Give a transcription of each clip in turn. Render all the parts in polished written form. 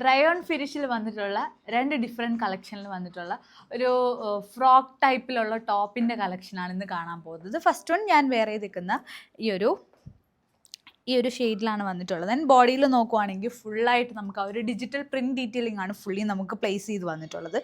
Rayon ഫിനിഷിൽ വന്നിട്ടുള്ള രണ്ട് different കളക്ഷനിൽ വന്നിട്ടുള്ള ഒരു ഫ്രോക്ക് ടൈപ്പിലുള്ള ടോപ്പിൻ്റെ കളക്ഷനാണ് ഇന്ന് കാണാൻ പോകുന്നത്. ഫസ്റ്റ് വൺ ഞാൻ വേറെ നിൽക്കുന്ന ഈ ഒരു ഷെയ്ഡിലാണ് വന്നിട്ടുള്ളത്. ആൻഡ് ബോഡിയിൽ നോക്കുവാണെങ്കിൽ ഫുള്ളായിട്ട് നമുക്ക് ആ ഒരു ഡിജിറ്റൽ പ്രിൻറ്റ് ഡീറ്റെയിലിംഗ് ആണ് ഫുള്ളി നമുക്ക് പ്ലേസ് ചെയ്ത് വന്നിട്ടുള്ളത്.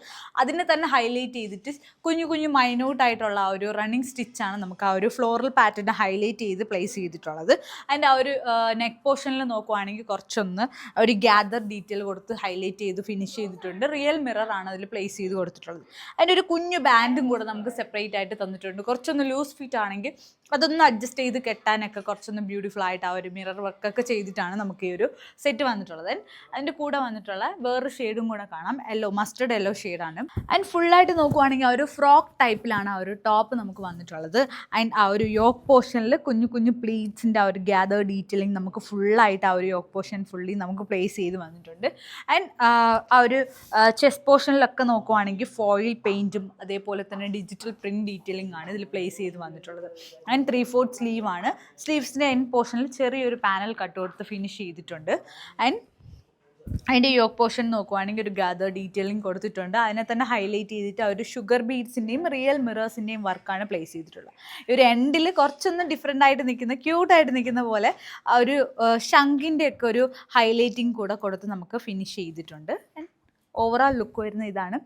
അതിനെ തന്നെ ഹൈലൈറ്റ് ചെയ്തിട്ട് കുഞ്ഞു കുഞ്ഞു മൈന്യൂട്ടായിട്ടുള്ള ആ ഒരു റണ്ണിങ് സ്റ്റിച്ചാണ് നമുക്ക് ആ ഒരു ഫ്ലോറൽ പാറ്റേൺ ഹൈലൈറ്റ് ചെയ്ത് പ്ലേസ് ചെയ്തിട്ടുള്ളത്. ആൻഡ് ആ ഒരു നെക്ക് പോർഷനിൽ നോക്കുവാണെങ്കിൽ കുറച്ചൊന്ന് ഒരു ഗ്യാദർ ഡീറ്റെയിൽ കൊടുത്ത് ഹൈലൈറ്റ് ചെയ്ത് ഫിനിഷ് ചെയ്തിട്ടുണ്ട്. റിയൽ മിറർ ആണ് അതിൽ പ്ലേസ് ചെയ്ത് കൊടുത്തിട്ടുള്ളത്. അതിൻ്റെ ഒരു കുഞ്ഞു ബാൻഡും കൂടെ നമുക്ക് സെപ്പറേറ്റ് ആയിട്ട് തന്നിട്ടുണ്ട്. കുറച്ചൊന്ന് ലൂസ് ഫിറ്റ് ആണെങ്കിൽ അതൊന്ന് അഡ്ജസ്റ്റ് ചെയ്ത് കെട്ടാനൊക്കെ കുറച്ചൊന്ന് ബ്യൂട്ടിഫുൾ ആയിട്ട് ആ ഒരു മിറർ വർക്കൊക്കെ ചെയ്തിട്ടാണ് നമുക്ക് ഈ ഒരു സെറ്റ് വന്നിട്ടുള്ളത്. അതിൻ്റെ കൂടെ വന്നിട്ടുള്ള വേറൊരു ഷെയ്ഡും കൂടെ കാണാം, യെല്ലോ, മസ്റ്റർഡ് യെല്ലോ ഷെയ്ഡാണ്. ആൻഡ് ഫുള്ളായിട്ട് നോക്കുവാണെങ്കിൽ ആ ഒരു ഫ്രോക്ക് ടൈപ്പിലാണ് ആ ഒരു ടോപ്പ് നമുക്ക് വന്നിട്ടുള്ളത്. ആൻഡ് ആ ഒരു യോക്ക് പോർഷനിൽ കുഞ്ഞു കുഞ്ഞു പ്ലീറ്റ്സിൻ്റെ ആ ഒരു ഗ്യാദർ ഡീറ്റെയിലിംഗ് നമുക്ക് ഫുള്ളായിട്ട് ആ ഒരു യോക്ക് പോർഷൻ ഫുള്ളി നമുക്ക് പ്ലേസ് ചെയ്ത് വന്നിട്ടുണ്ട്. ആൻഡ് ആ ഒരു ചെസ്റ്റ് പോർഷനിലൊക്കെ നോക്കുവാണെങ്കിൽ ഫോയിൽ പെയിൻറ്റും അതേപോലെ തന്നെ ഡിജിറ്റൽ പ്രിൻറ്റ് ഡീറ്റെയിലിംഗ് ആണ് ഇതിൽ പ്ലേസ് ചെയ്ത് വന്നിട്ടുള്ളത്. ആൻഡ് 3/4 സ്ലീവ് ആണ്. സ്ലീവ്സിൻ്റെ എൻഡ് പോർഷനിൽ ചെറിയൊരു പാനൽ കട്ട് കൊടുത്ത് ഫിനിഷ് ചെയ്തിട്ടുണ്ട്. ആൻഡ് അതിൻ്റെ യോക്ക് പോർഷൻ നോക്കുവാണെങ്കിൽ ഒരു ഗ്യാദർ ഡീറ്റെയിലിംഗ് കൊടുത്തിട്ടുണ്ട്. അതിനെ തന്നെ ഹൈലൈറ്റ് ചെയ്തിട്ട് ആ ഒരു ഷുഗർ ബീഡ്സിൻ്റെയും റിയൽ മിറേഴ്സിൻ്റെയും വർക്കാണ് പ്ലേസ് ചെയ്തിട്ടുള്ളത്. ഈ ഒരു എൻഡിൽ കുറച്ചൊന്ന് ഡിഫറെൻ്റ് ആയിട്ട് നിൽക്കുന്ന, ക്യൂട്ടായിട്ട് നിൽക്കുന്ന പോലെ ആ ഒരു ശംഖിൻ്റെ ഒക്കെ ഒരു ഹൈലൈറ്റിംഗ് കൂടെ കൊടുത്ത് നമുക്ക് ഫിനിഷ് ചെയ്തിട്ടുണ്ട്. ആൻഡ് ഓവറോൾ ലുക്ക് വരുന്ന ഇതാണ്.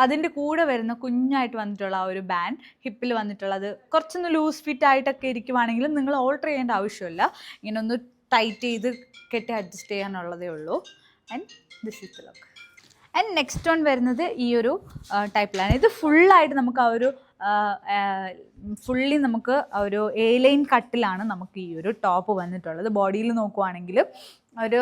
അതിൻ്റെ കൂടെ വരുന്ന കുഞ്ഞായിട്ട് വന്നിട്ടുള്ള ആ ഒരു ബാൻഡ് ഹിപ്പിൽ വന്നിട്ടുള്ളത് കുറച്ചൊന്ന് ലൂസ് ഫിറ്റ് ആയിട്ടൊക്കെ ഇരിക്കുവാണെങ്കിലും നിങ്ങൾ ഓൾട്ടർ ചെയ്യേണ്ട ആവശ്യമില്ല. ഇങ്ങനെ ഒന്ന് ടൈറ്റ് ചെയ്ത് കെട്ടി അഡ്ജസ്റ്റ് ചെയ്യാനുള്ളതേ ഉള്ളൂ. And this is the look. And next one വരുന്നത് ഈ ഒരു ടൈപ്പിലാണ്. ഇത് ഫുള്ളായിട്ട് നമുക്ക് ആ ഒരു ഫുള്ളി നമുക്ക് ആ ഒരു A-ലൈൻ കട്ടിലാണ് നമുക്ക് ഈ ഒരു ടോപ്പ് വന്നിട്ടുള്ളത്. ബോഡിയിൽ നോക്കുവാണെങ്കിൽ ഒരു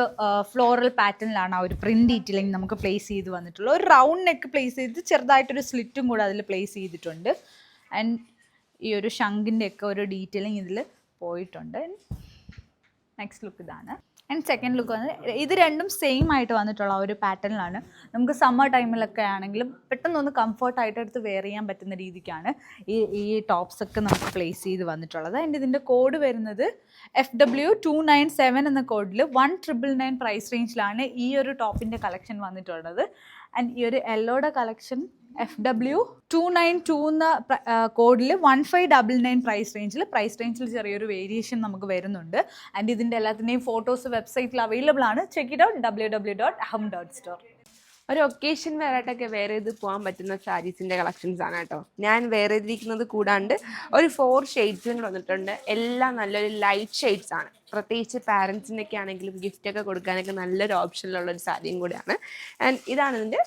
ഫ്ലോറൽ പാറ്റേണിലാണ് ആ ഒരു പ്രിൻറ്റ് ഡീറ്റെയിലിംഗ് നമുക്ക് പ്ലേസ് ചെയ്ത് വന്നിട്ടുള്ളത്. ഒരു റൗണ്ട് നെക്ക് പ്ലേസ് ചെയ്ത് ചെറുതായിട്ടൊരു സ്ലിറ്റും കൂടെ അതിൽ പ്ലേസ് ചെയ്തിട്ടുണ്ട്. ആൻഡ് ഈ ഒരു ശംഖിൻ്റെ ഒക്കെ ഒരു ഡീറ്റെയിലിംഗ് ഇതിൽ പോയിട്ടുണ്ട്. നെക്സ്റ്റ് ലുക്ക് ഇതാണ്. ആൻഡ് സെക്കൻഡ് ലുക്ക് വന്നത് ഇത് രണ്ടും സെയിം ആയിട്ട് വന്നിട്ടുള്ള ഒരു പാറ്റേണിലാണ്. നമുക്ക് സമ്മർ ടൈമിലൊക്കെ ആണെങ്കിലും പെട്ടെന്നൊന്ന് കംഫർട്ടായിട്ട് എടുത്ത് വെയർ ചെയ്യാൻ പറ്റുന്ന രീതിക്കാണ് ഈ ടോപ്സൊക്കെ നമുക്ക് പ്ലേസ് ചെയ്ത് വന്നിട്ടുള്ളത്. ആൻഡ് ഇതിൻ്റെ കോഡ് വരുന്നത് FW297 എന്ന കോഡിൽ 1999 പ്രൈസ് റേഞ്ചിലാണ് ഈ ഒരു ടോപ്പിൻ്റെ കളക്ഷൻ വന്നിട്ടുള്ളത്. ആൻഡ് ഈ ഒരു യെല്ലോയുടെ കളക്ഷൻ FW292 എന്ന കോഡിൽ 1599 പ്രൈസ് റേഞ്ചിൽ ചെറിയൊരു വേരിയേഷൻ നമുക്ക് വരുന്നുണ്ട്. ആൻഡ് ഇതിൻ്റെ എല്ലാത്തിൻ്റെയും ഫോട്ടോസ് വെബ്സൈറ്റിൽ അവൈലബിൾ ആണ്. Check it out www.aham.store. ഒരു ഒക്കേഷൻ വെയറായിട്ടൊക്കെ വെയർ ചെയ്ത് പോകാൻ പറ്റുന്ന സാരീസിൻ്റെ കളക്ഷൻസ് ആണ് കേട്ടോ ഞാൻ വെയർ ചെയ്തിരിക്കുന്നത്. കൂടാണ്ട് ഒരു 4 ഷെയ്ഡ്സും വന്നിട്ടുണ്ട്. എല്ലാം നല്ലൊരു ലൈറ്റ് ഷെയ്ഡ്സ് ആണ്. പ്രത്യേകിച്ച് പാരൻസിനൊക്കെ ആണെങ്കിലും ഗിഫ്റ്റൊക്കെ കൊടുക്കാനൊക്കെ നല്ലൊരു ഓപ്ഷനിലുള്ളൊരു സാരിയും കൂടിയാണ്. ആൻഡ് ഇതാണ് ഇതിൻ്റെ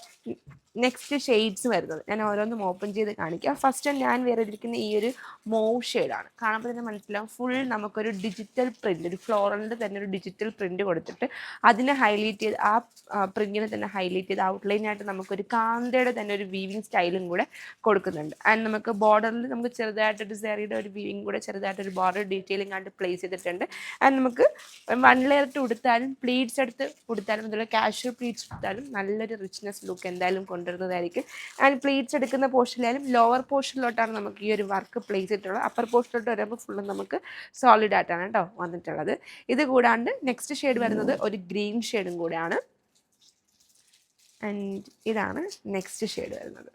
നെക്സ്റ്റ് ഷെയ്ഡ്സ് വരുന്നത്. ഞാൻ ഓരോന്നും ഓപ്പൺ ചെയ്ത് കാണിക്കാം. ഫസ്റ്റ് ഞാൻ വെയർ ചെയ്തിരിക്കുന്ന ഈ ഒരു മോവ് ഷെയ്ഡാണ്. കാണുമ്പോൾ തന്നെ മനസ്സിലാവും ഫുൾ നമുക്കൊരു ഡിജിറ്റൽ പ്രിൻ്റ്, ഒരു ഫ്ലോറലിൻ്റെ തന്നെ ഒരു ഡിജിറ്റൽ പ്രിൻ്റ് കൊടുത്തിട്ട് അതിനെ ഹൈലൈറ്റ് ചെയ്ത് ആ പ്രിൻറ്റിനെ തന്നെ ഹൈലൈറ്റ് ചെയ്ത് ഔട്ട്ലൈനായിട്ട് നമുക്കൊരു കാന്തയുടെ തന്നെ ഒരു വീവിങ് സ്റ്റൈലും കൂടെ കൊടുക്കുന്നുണ്ട്. ആൻഡ് നമുക്ക് ബോർഡറിൽ നമുക്ക് ചെറുതായിട്ടൊരു സാരിയുടെ ഒരു വീവിങ് കൂടെ ചെറുതായിട്ടൊരു ബോർഡർ ഡീറ്റെയിലിംഗ് ആയിട്ട് പ്ലേസ് ചെയ്തിട്ടുണ്ട്. ആൻഡ് നമുക്ക് 1 ലെയർ ഇട്ട് ഉടുത്താലും പ്ലീറ്റ്സ് എടുത്ത് ഉടുത്താലും അതുപോലെ കാഷ്വൽ പ്ലീറ്റ്സ് എടുത്താലും നല്ലൊരു റിച്ച്നെസ് ലുക്ക് എന്തായാലും കൊണ്ടുവരുന്നതായിരിക്കും. ആൻഡ് പ്ലീറ്റ്സ് എടുക്കുന്ന പോർഷനിലായാലും ലോവർ പോർഷനിലോട്ടാണ് നമുക്ക് ഈ ഒരു വർക്ക് പ്ലേസ് ചെയ്തിട്ടുള്ളത്. അപ്പർ പോർഷനിലോട്ട് വരുമ്പോൾ ഫുള്ളും നമുക്ക് സോളിഡ് ആയിട്ടാണ് കേട്ടോ വന്നിട്ടുള്ളത്. ഇത് കൂടാണ്ട് നെക്സ്റ്റ് ഷെയ്ഡ് വരുന്നത് ഒരു ഗ്രീൻ ഷെയ്ഡും കൂടെയാണ്. ആൻഡ് ഇതാണ് നെക്സ്റ്റ് ഷെയ്ഡ് വരുന്നത്.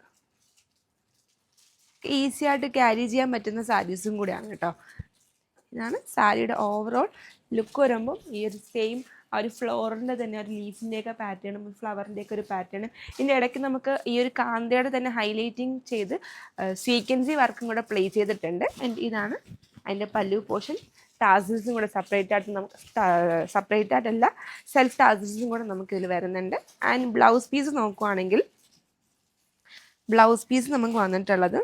ഈസി ആയിട്ട് ക്യാരി ചെയ്യാൻ പറ്റുന്ന സാരീസും കൂടെയാണ് കേട്ടോ. ഇതാണ് സാരിയുടെ ഓവറോൾ ലുക്ക്. വരുമ്പം ഈ ഒരു സെയിം ആ ഒരു ഫ്ലോറിൻ്റെ തന്നെ ഒരു ലീഫിൻ്റെയൊക്കെ പാറ്റേണും ഫ്ലവറിൻ്റെയൊക്കെ ഒരു പാറ്റേണും ഇതിൻ്റെ ഇടയ്ക്ക് നമുക്ക് ഈ ഒരു കാന്തയുടെ തന്നെ ഹൈലൈറ്റിങ് ചെയ്ത് സീക്വൻസി വർക്കും കൂടെ പ്ലേസ് ചെയ്തിട്ടുണ്ട്. ആൻഡ് ഇതാണ് അതിൻ്റെ പല്ലു പോർഷൻ. ടാസിൽസും കൂടെ സെപ്പറേറ്റ് ആയിട്ടല്ല സെൽഫ് ടാസിൽസും കൂടെ നമുക്കിതിൽ വരുന്നുണ്ട്. ആൻഡ് ബ്ലൗസ് പീസ് നോക്കുവാണെങ്കിൽ ബ്ലൗസ് പീസ് നമുക്ക് വന്നിട്ടുള്ളത്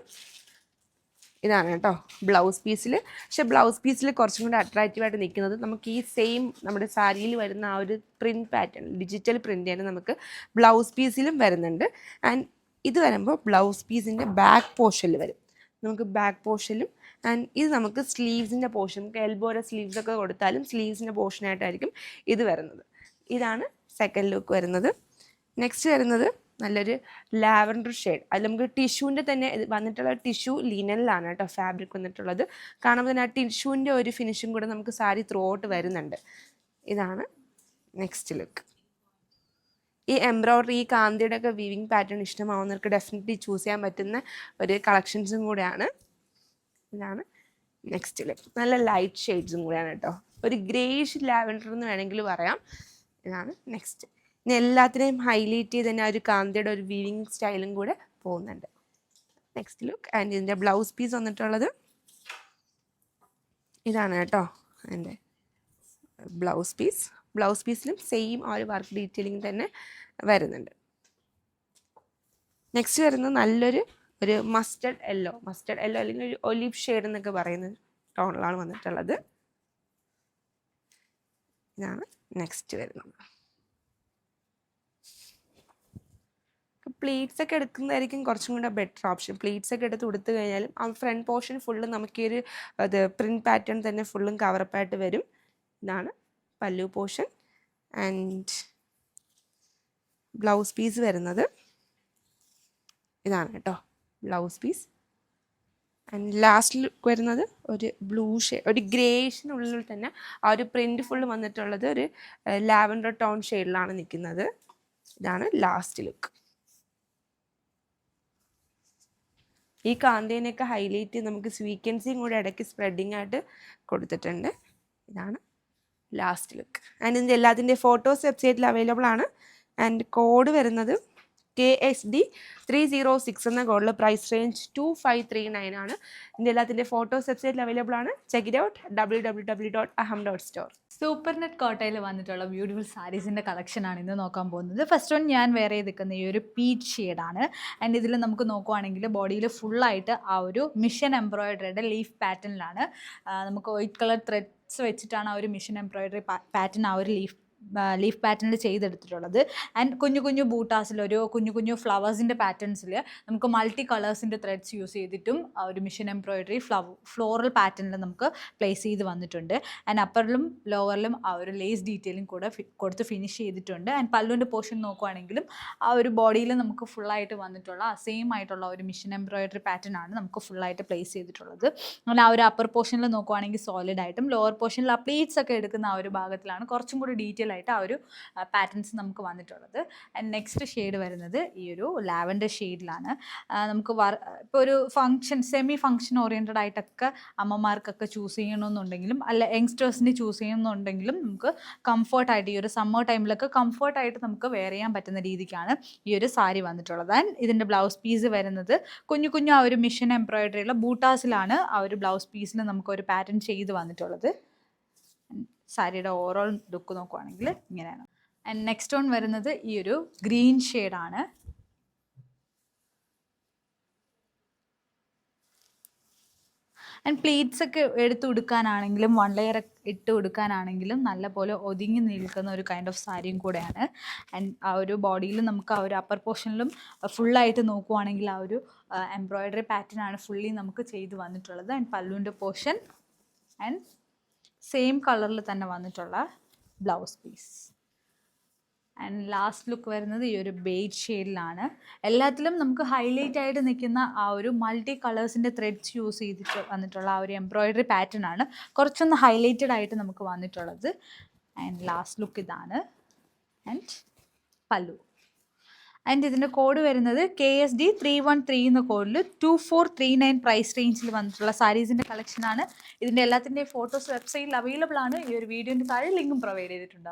ഇതാണ് കേട്ടോ ബ്ലൗസ് പീസിൽ. പക്ഷേ ബ്ലൗസ് പീസിൽ കുറച്ചും കൂടി അട്രാക്റ്റീവായിട്ട് നിൽക്കുന്നത് നമുക്ക് ഈ സെയിം നമ്മുടെ സാരിയിൽ വരുന്ന ആ ഒരു പ്രിൻറ്റ് പാറ്റേൺ, ഡിജിറ്റൽ പ്രിൻ്റ് തന്നെ നമുക്ക് ബ്ലൗസ് പീസിലും വരുന്നുണ്ട്. ആൻഡ് ഇത് വരുമ്പോൾ ബ്ലൗസ് പീസിൻ്റെ ബാക്ക് പോർഷനിൽ വരും നമുക്ക് ബാക്ക് പോർഷനിലും. ആൻഡ് ഇത് നമുക്ക് സ്ലീവ്സിൻ്റെ പോർഷൻ, നമുക്ക് എൽബോയുടെ സ്ലീവ്സൊക്കെ കൊടുത്താലും സ്ലീവ്സിൻ്റെ പോർഷനായിട്ടായിരിക്കും ഇത് വരുന്നത്. ഇതാണ് സെക്കൻഡ് ലുക്ക് വരുന്നത്. നെക്സ്റ്റ് വരുന്നത് നല്ലൊരു ലാവൻഡർ ഷെയ്ഡ്. അതിൽ നമുക്ക് ടിഷ്യൂവിൻ്റെ തന്നെ വന്നിട്ടുള്ള ടിഷ്യൂ ലിനനിലാണ് കേട്ടോ ഫാബ്രിക് വന്നിട്ടുള്ളത്. കാണുമ്പോൾ തന്നെ ആ ടിഷ്യൂവിൻ്റെ ഒരു ഫിനിഷും കൂടെ നമുക്ക് സാരി ത്രൂ ഔട്ട് വരുന്നുണ്ട്. ഇതാണ് നെക്സ്റ്റ് ലുക്ക്. ഈ എംബ്രോയ്ഡറി, ഈ കാന്തിയുടെ ഒക്കെ വീവിങ് പാറ്റേൺ ഇഷ്ടമാവുന്നവർക്ക് ഡെഫിനറ്റ്ലി ചൂസ് ചെയ്യാൻ പറ്റുന്ന ഒരു കളക്ഷൻസും കൂടെയാണ്. ഇതാണ് നെക്സ്റ്റ് ലുക്ക്. നല്ല ലൈറ്റ് ഷെയ്ഡ്സും കൂടെയാണ് കേട്ടോ. ഒരു ഗ്രേഷ് ലാവൻഡർ എന്ന് വേണമെങ്കിൽ പറയാം. ഇതാണ് നെക്സ്റ്റ്. ഇനി എല്ലാത്തിനെയും ഹൈലൈറ്റ് ചെയ്ത് തന്നെ ഒരു കാന്തിയുടെ ഒരു വീവിങ് സ്റ്റൈലും കൂടെ പോകുന്നുണ്ട്. Next look. ആൻഡ് ഇതിൻ്റെ ബ്ലൗസ് പീസ് വന്നിട്ടുള്ളത് ഇതാണ് കേട്ടോ. എൻ്റെ ബ്ലൗസ് പീസ്. ബ്ലൗസ് പീസിലും സെയിം ആ ഒരു വർക്ക് ഡീറ്റെയിലിംഗ് തന്നെ വരുന്നുണ്ട്. നെക്സ്റ്റ് വരുന്നത് നല്ലൊരു മസ്റ്റർഡ് യെല്ലോ അല്ലെങ്കിൽ ഒരു ഒലിവ് ഷെയ്ഡ് എന്നൊക്കെ പറയുന്ന ടോണിലാണ് വന്നിട്ടുള്ളത്. ഇതാണ് നെക്സ്റ്റ് വരുന്നത്. പ്ലീറ്റ്സ് ഒക്കെ എടുക്കുന്നതായിരിക്കും കുറച്ചും കൂടെ ബെറ്റർ ഓപ്ഷൻ. പ്ലീറ്റ്സ് ഒക്കെ എടുത്ത് കൊടുത്തു കഴിഞ്ഞാലും ആ ഫ്രണ്ട് പോർഷൻ ഫുള്ള് നമുക്ക് ഈ ഒരു പ്രിൻറ്റ് പാറ്റേൺ തന്നെ ഫുള്ളും കവറപ്പായിട്ട് വരും. ഇതാണ് പല്ലു പോർഷൻ. ആൻഡ് ബ്ലൗസ് പീസ് വരുന്നത് ഇതാണ് കേട്ടോ, blouse piece. And last look വരുന്നത് ഒരു ബ്ലൂ ഷെയ്ഡ്, ഒരു ഗ്രേഷിനുള്ളിൽ തന്നെ ആ ഒരു പ്രിൻറ്റ് ഫുള്ള് വന്നിട്ടുള്ളത് ഒരു ലാവൻഡർ ടോൺ ഷെയ്ഡിലാണ് നിൽക്കുന്നത്. ഇതാണ് ലാസ്റ്റ് ലുക്ക്. ഈ കാന്തേനെയൊക്കെ ഹൈലൈറ്റ് ചെയ്ത് നമുക്ക് സ്വീക്വൻസിയും കൂടെ ഇടയ്ക്ക് സ്പ്രെഡിങ് ആയിട്ട് കൊടുത്തിട്ടുണ്ട്. ഇതാണ് ലാസ്റ്റ് ലുക്ക്. ആൻഡ് ഇതിൻ്റെ എല്ലാത്തിൻ്റെ ഫോട്ടോസ് വെബ്സൈറ്റിൽ അവൈലബിൾ ആണ്. ആൻഡ് കോഡ് വരുന്നത് KSD 306 എന്ന കോഡിൽ പ്രൈസ് റേഞ്ച് 2539 ആണ്. ഇതിൻ്റെ എല്ലാത്തിൻ്റെ ഫോട്ടോസ് വെബ്സൈറ്റിൽ അവൈലബിൾ ആണ്. Check it out www.aham.store. Super net കോട്ടയിൽ വന്നിട്ടുള്ള ബ്യൂട്ടിഫുൾ സാരീസിൻ്റെ കളക്ഷനാണ് ഇന്ന് നോക്കാൻ പോകുന്നത്. ഫസ്റ്റ് വൺ ഞാൻ വേറെ നിൽക്കുന്ന ഈ ഒരു പീച്ച് ഷെയ്ഡാണ്. ആൻഡ് ഇതിൽ നമുക്ക് നോക്കുവാണെങ്കിൽ ബോഡിയിൽ ഫുള്ളായിട്ട് ആ ഒരു മിഷൻ എംബ്രോയിഡറിയുടെ ലീഫ് പാറ്റേണിലാണ്. നമുക്ക് വൈറ്റ് കളർ ത്രെഡ്സ് വെച്ചിട്ടാണ് ആ ഒരു മിഷൻ എംബ്രോയിഡറി പാറ്റേൺ ആ ഒരു ലീഫ് പാറ്റേണിൽ ചെയ്തെടുത്തിട്ടുള്ളത്. ആൻഡ് കുഞ്ഞു കുഞ്ഞു ബൂട്ടാസിൽ ഒരു കുഞ്ഞു കുഞ്ഞു ഫ്ലവേഴ്സിൻ്റെ പാറ്റേൺസിൽ നമുക്ക് മൾട്ടി കളേഴ്സിൻ്റെ ത്രെഡ്സ് യൂസ് ചെയ്തിട്ടും ഒരു മിഷൻ എംബ്രോയിഡറി ഫ്ലോറൽ പാറ്റേണിൽ നമുക്ക് പ്ലേസ് ചെയ്ത് വന്നിട്ടുണ്ട്. ആൻഡ് അപ്പറിലും ലോവറിലും ആ ഒരു ലേസ് ഡീറ്റെയിലും കൂടെ കൊടുത്ത് ഫിനിഷ് ചെയ്തിട്ടുണ്ട്. ആൻഡ് പല്ലുവിൻ്റെ പോർഷൻ നോക്കുവാണെങ്കിലും ആ ഒരു ബോഡിയിൽ നമുക്ക് ഫുള്ളായിട്ട് വന്നിട്ടുള്ള സെയിം ആയിട്ടുള്ള ഒരു മിഷൻ എംബ്രോയിഡറി പാറ്റേൺ ആണ് നമുക്ക് ഫുള്ളായിട്ട് പ്ലേസ് ചെയ്തിട്ടുള്ളത്. അങ്ങനെ ആ ഒരു അപ്പർ പോർഷനിൽ നോക്കുവാണെങ്കിൽ സോളിഡ് ആയിട്ടും ലോവർ പോർഷനിൽ ആ പ്ലീറ്റ്സ് ഒക്കെ എടുക്കുന്ന ആ ഒരു ഭാഗത്തിലാണ് കുറച്ചും കൂടി ഡീറ്റെയിൽ ആയിട്ട് ആ ഒരു പാറ്റേൺസ് നമുക്ക് വന്നിട്ടുള്ളത്. ആൻഡ് നെക്സ്റ്റ് ഷെയ്ഡ് വരുന്നത് ഈ ഒരു ലാവൻഡർ ഷെയ്ഡിലാണ്. നമുക്ക് ഇപ്പോൾ ഒരു ഫങ്ഷൻ സെമി ഫങ്ഷൻ ഓറിയൻറ്റഡ് ആയിട്ടൊക്കെ അമ്മമാർക്കൊക്കെ ചൂസ് ചെയ്യണമെന്നുണ്ടെങ്കിലും അല്ല യങ്സ്റ്റേഴ്സിന് ചൂസ് ചെയ്യണമെന്നുണ്ടെങ്കിലും നമുക്ക് കംഫർട്ടായിട്ട് ഈ ഒരു സമ്മർ ടൈമിലൊക്കെ കംഫർട്ടായിട്ട് നമുക്ക് വെയർ ചെയ്യാൻ പറ്റുന്ന രീതിക്കാണ് ഈ ഒരു സാരി വന്നിട്ടുള്ളത്. ആൻഡ് ഇതിൻ്റെ ബ്ലൗസ് പീസ് വരുന്നത് കുഞ്ഞു കുഞ്ഞു ആ ഒരു മിഷൻ എംബ്രോയിഡറിയുള്ള ബൂട്ടാസിലാണ് ആ ഒരു ബ്ലൗസ് പീസിൽ നമുക്കൊരു പാറ്റേൺ ചെയ്ത് വന്നിട്ടുള്ളത്. സാരിയുടെ ഓവറോൾ ലുക്ക് നോക്കുവാണെങ്കിൽ ഇങ്ങനെയാണ്. ആൻഡ് നെക്സ്റ്റ് വൺ വരുന്നത് ഈ ഒരു ഗ്രീൻ ഷെയ്ഡാണ്. ആൻഡ് പ്ലീറ്റ്സ് ഒക്കെ എടുത്ത് കൊടുക്കാനാണെങ്കിലും വൺ ലെയർ ഇട്ട് കൊടുക്കാനാണെങ്കിലും നല്ല പോലെ ഒതുങ്ങി നിൽക്കുന്ന ഒരു കൈൻഡ് ഓഫ് സാരിയും കൂടെയാണ്. ആൻഡ് ആ ഒരു ബോഡിയിൽ നമുക്ക് ആ ഒരു അപ്പർ പോർഷനിലും ഫുള്ളായിട്ട് നോക്കുവാണെങ്കിൽ ആ ഒരു എംബ്രോയിഡറി പാറ്റേൺ ആണ് ഫുള്ളി നമുക്ക് ചെയ്ത് വന്നിട്ടുള്ളത്. ആൻഡ് പല്ലുവിൻ്റെ പോർഷൻ ആൻഡ് സെയിം കളറിൽ തന്നെ വന്നിട്ടുള്ള blouse piece. And last look വരുന്നത് ഈ ഒരു ബേജ് ഷെയ്ഡിലാണ്. എല്ലാത്തിലും നമുക്ക് ഹൈലൈറ്റ് ആയിട്ട് നിൽക്കുന്ന ആ ഒരു മൾട്ടി കളേഴ്സിൻ്റെ ത്രെഡ്സ് യൂസ് ചെയ്തിട്ട് വന്നിട്ടുള്ള ആ ഒരു എംബ്രോയിഡറി പാറ്റേൺ ആണ് കുറച്ചൊന്ന് ഹൈലൈറ്റഡ് ആയിട്ട് നമുക്ക് വന്നിട്ടുള്ളത്. ആൻഡ് ലാസ്റ്റ് ലുക്ക് ഇതാണ്. ആൻഡ് പല്ലു. ആൻഡ് ഇതിൻ്റെ കോഡ് വരുന്നത് KSD 313 എന്ന കോഡിൽ 2439 പ്രൈസ് റേഞ്ചിൽ വന്നിട്ടുള്ള സാരീസിൻ്റെ കളക്ഷനാണ്. ഇതിൻ്റെ എല്ലാത്തിൻ്റെയും ഫോട്ടോസ് വെബ്സൈറ്റിൽ അവൈലബിൾ ആണ്. ഈ ഒരു വീഡിയോൻ്റെ താഴെ ലിങ്കും പ്രൊവൈഡ് ചെയ്തിട്ടുണ്ടാവും.